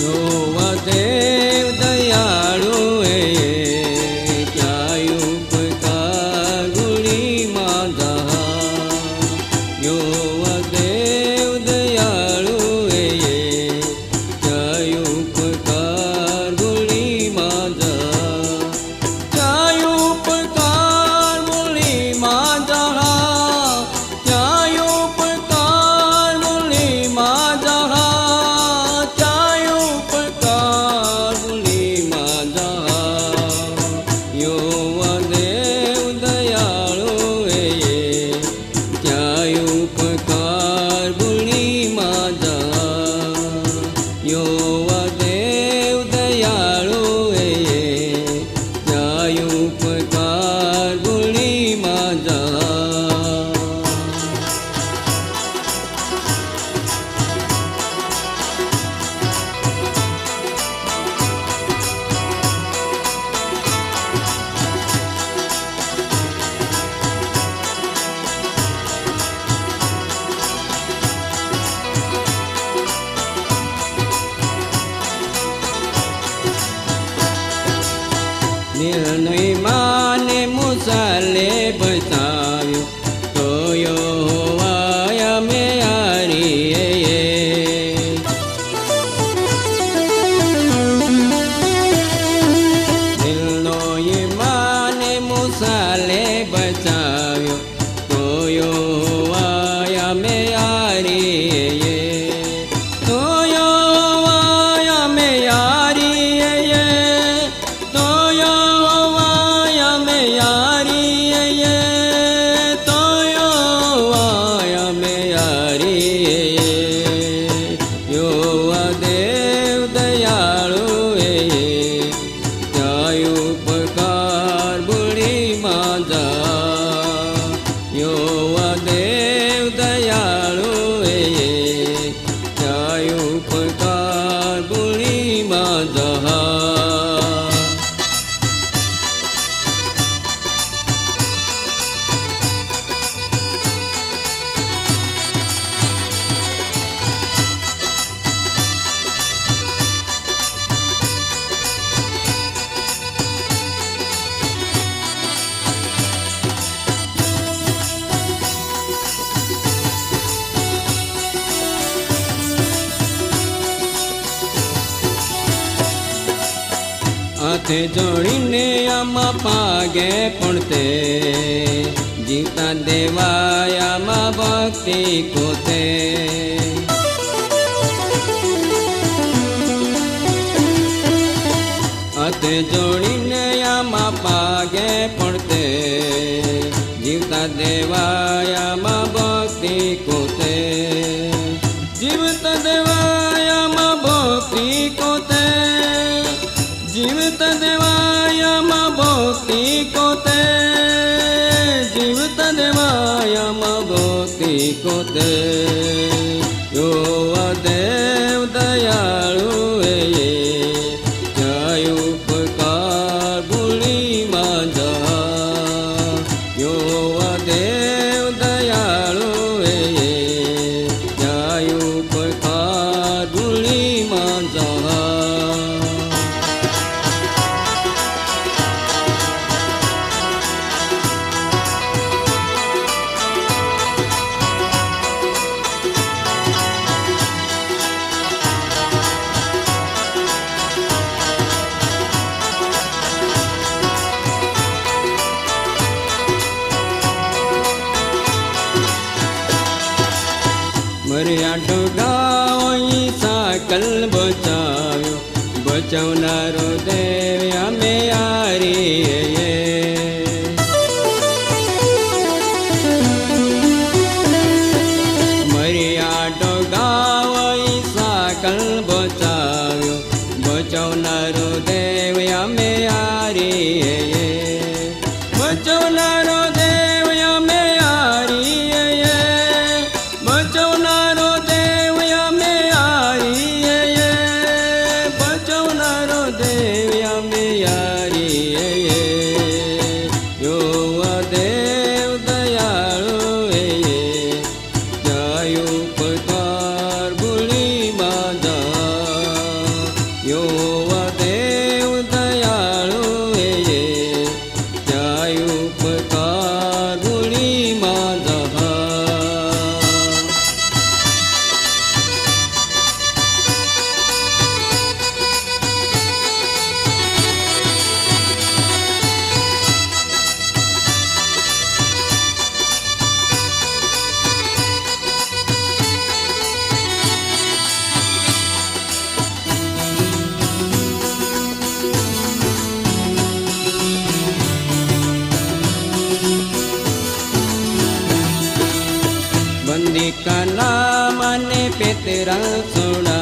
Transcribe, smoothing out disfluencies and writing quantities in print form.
Jehovah देव दयाळु क्या उपकार गुणी माझा योवा देव दयाळु क्या उपकार गुणी माझा क्या उपकार गुणी माझा क्या उपकार गुणी माझा योवा देव दयाळु क्या उपकार गुणी माझा योवा देव दयाळु क्या उपकार गुणी माझा निर्णय माने मुसाले बताव्यो तो यहोवाया में आरी निर्णय माने मुसाले बताव्यो तो यहोवाया में आरी तो यहोवाया में आरी योवा देव दयाळु क्या उपकार गुणी माझा योवा देव दयाळु क्या उपकार गुणी माझा हाथे जोड़ीने आमा पागे पड़ते जीता देवाया मा भक्ति कोते हाथे जोड़ीने आमा पागे पड़ते जीवता देवाया मा भक्ति कोते जीवता देवाया मा भक्ति कोते जीवित देवाया मा भक्ति कोते जीवित देवाया मा भक्ति कोते योवा देव दयाळु क्या उपकार गुणी माझा योवा देव दयाळु क्या उपकार गुणी माझा मर्यादो गावई साकल बचाव्यो बचावनारो देव आमे आरी मर्यादो गावई साकल बचाव्यो बचावनारो देव आमे आरी बचावनारो देव आमे आरी बचावनारो देव आमे आरी बचावनारो देव आमे आरी योवा देव दयाळु क्या उपकार गुणी माझा के तेरा सुना